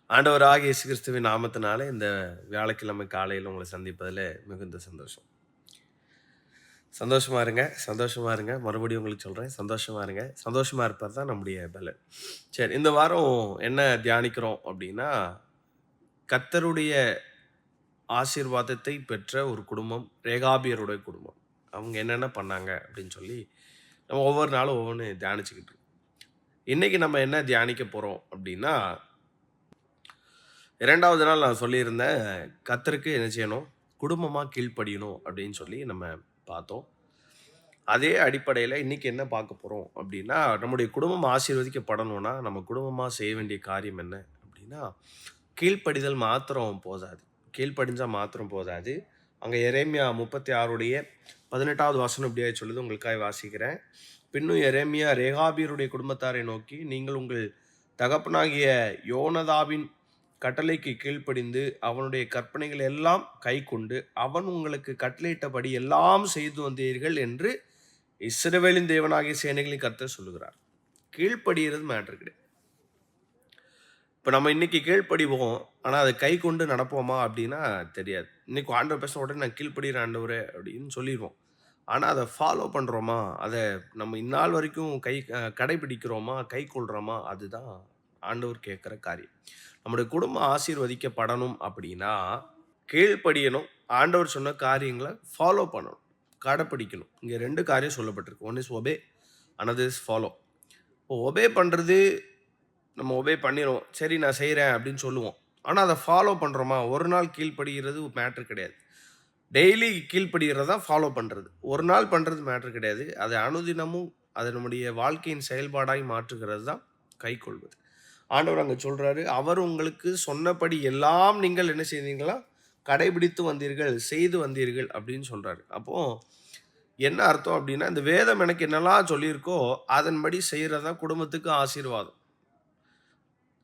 ஆண்டவராகிய இயேசு கிறிஸ்துவின் நாமத்தினாலே இந்த வியாழக்கிழமை காலையில் உங்களை சந்திப்பதில் மிகுந்த சந்தோஷம். சந்தோஷமா இருங்க, சந்தோஷமா இருங்க. மறுபடியும் உங்களுக்கு சொல்கிறேன், சந்தோஷமா இருங்க. சந்தோஷமா இருப்பது தான் நம்முடைய பலன். சரி, இந்த வாரம் என்ன தியானிக்கிறோம் அப்படின்னா, கர்த்தருடைய ஆசீர்வாதத்தை பெற்ற ஒரு குடும்பம், ரேகாபியருடைய குடும்பம். அவங்க என்னென்ன பண்ணாங்க அப்படின்னு சொல்லி நம்ம ஒவ்வொரு நாளும் ஒவ்வொன்று தியானிச்சுக்கிட்டு இருக்கோம். இன்னைக்கு நம்ம என்ன தியானிக்க போகிறோம் அப்படின்னா, 2வது நாள் நான் சொல்லியிருந்தேன், கர்த்தருக்கு என்ன செய்யணும்? குடும்பமா கீழ்ப்படியணும் அப்படின்னு சொல்லி நம்ம பார்த்தோம். அதே அடிப்படையில இன்னைக்கு என்ன பார்க்க போறோம் அப்படின்னா, நம்முடைய குடும்பம் ஆசீர்வதிக்கப்படணும்னா, நம்ம குடும்பமா செய்ய வேண்டிய காரியம் என்ன அப்படின்னா, கீழ்ப்படிதல் மாத்திரம் போதாது. கீழ்ப்படிஞ்சா மாத்திரம் போதாது. அங்க எரேமியா 36 18வது வசனம் இப்படியே சொல்லுது, உங்களுக்காக வாசிக்கிறேன். பின்னும் எரேமியா ரேகாபியருடைய குடும்பத்தாரை நோக்கி, நீங்கள் உங்கள் தகப்பனாகிய யோனதாவின் கட்டளைக்கு கீழ்ப்படிந்து அவனுடைய கற்பனைகள் எல்லாம் கைக்கொண்டு அவன் உங்களுக்கு கட்டளையிட்டபடி எல்லாம் செய்து வந்தீர்கள் என்று இஸ்ரவேலின் தேவனாகிய சேனைகளின் கர்த்தர் சொல்லுகிறார். கீழ்ப்படிகிறது மேட்டர் கிடையாது. இப்போ நம்ம இன்னைக்கு கீழ்ப்படிவோம், ஆனால் அதை கை கொண்டு நடப்போமா அப்படின்னா தெரியாது. இன்னைக்கு ஆண்டவர் பேச உடனே நான் கீழ்ப்படுகிறேன் ஆண்டவரே அப்படின்னு சொல்லிடுவோம். ஆனால் அதை ஃபாலோ பண்ணுறோமா, அதை நம்ம இந்நாள் வரைக்கும் கடைபிடிக்கிறோமா, கை கொள்கிறோமா, அதுதான் ஆண்டவர் கேட்குற காரியம். நம்முடைய குடும்பம் ஆசீர்வதிக்கப்படணும் அப்படின்னா கீழ்ப்படியணும், ஆண்டவர் சொன்ன காரியங்களை ஃபாலோ பண்ணணும், கடைப்பிடிக்கணும். இங்கே 2 காரியம் சொல்லப்பட்டிருக்கு. One is obey, another is follow. இப்போ ஒபே பண்ணுறது, நம்ம ஒபே பண்ணிடுவோம், சரி நான் செய்கிறேன் அப்படின்னு சொல்லுவோம். ஆனால் அதை ஃபாலோ பண்ணுறோமா? ஒரு நாள் கீழ்ப்படுகிறது மேட்ரு கிடையாது. டெய்லி கீழ்ப்படுகிறது தான் ஃபாலோ பண்ணுறது. ஒரு நாள் பண்ணுறது மேட்ரு கிடையாது. அதை அனுதினமும் அதை நம்முடைய வாழ்க்கையின் செயல்பாடாய் மாற்றுகிறது தான் கைக்கொள்வது. ஆண்டவர் அங்கே சொல்கிறாரு, அவர் உங்களுக்கு சொன்னபடி எல்லாம் நீங்கள் என்ன செய்தீங்களா? கடைபிடித்து வந்தீர்கள், செய்து வந்தீர்கள் அப்படின்னு சொல்கிறாரு. அப்போது என்ன அர்த்தம் அப்படின்னா, இந்த வேதம் எனக்கு என்னெல்லாம் சொல்லியிருக்கோ அதன்படி செய்கிறது தான் குடும்பத்துக்கு ஆசீர்வாதம்.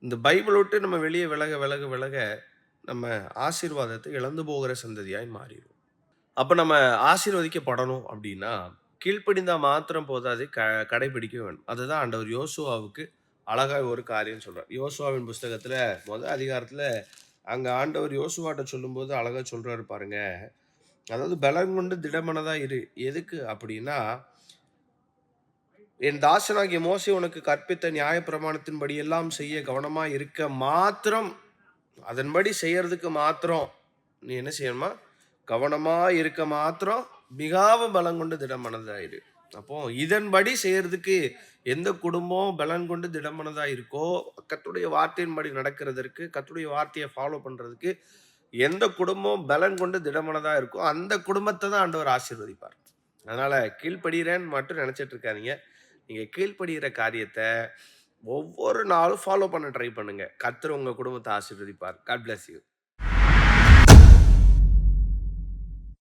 இந்த பைபிள் விட்டு நம்ம வெளியே விலக விலக விலக நம்ம ஆசீர்வாதத்தை இழந்து போகிற சந்ததியாய் மாறிடும். அப்போ நம்ம ஆசீர்வதிக்கப்படணும் அப்படின்னா கீழ்ப்படிந்தா மாத்திரம் போதாது, கடைபிடிக்க வேண்டும். அதுதான் ஆண்டவர் யோசுவாவுக்கு அழகாக ஒரு காரியம் சொல்கிறார். யோசுவாவின் புஸ்தகத்தில் முதல் அதிகாரத்தில் அங்கே ஆண்டவர் யோசுவாட்ட சொல்லும்போது அழகாக சொல்கிறாரு பாருங்க. அதாவது பலம் கொண்டு திடமனதாக இரு. எதுக்கு அப்படின்னா, என் தாசனாகிய மோசே உனக்கு கற்பித்த நியாயப்பிரமாணத்தின்படி எல்லாம் செய்ய கவனமாக இருக்க மாத்திரம், அதன்படி செய்யறதுக்கு மாத்திரம் நீ என்ன செய்யணுமா? கவனமாக இருக்க மாத்திரம் மிகவும் பலம் கொண்டு திடமனதாயிரு. அப்போ இதன்படி செய்யறதுக்கு எந்த குடும்பம் பலன் கொண்டு திடமனதா இருக்கோ, கர்த்தருடைய வார்த்தையின்படி நடக்கிறதற்கு, கர்த்தருடைய வார்த்தையை ஃபாலோ பண்றதுக்கு எந்த குடும்பம் பலன் கொண்டு திடமனதா இருக்கோ அந்த குடும்பத்தை தான் ஆண்டவர் ஆசீர்வதிப்பார். அதனால கீழ்ப்படுகிறேன்னு மட்டும் நினைச்சிட்டு இருக்காதீங்க. நீங்க கீழ்ப்படுகிற காரியத்தை ஒவ்வொரு நாளும் ஃபாலோ பண்ண ட்ரை பண்ணுங்க. கர்த்தர் உங்க குடும்பத்தை ஆசீர்வதிப்பார். God bless you.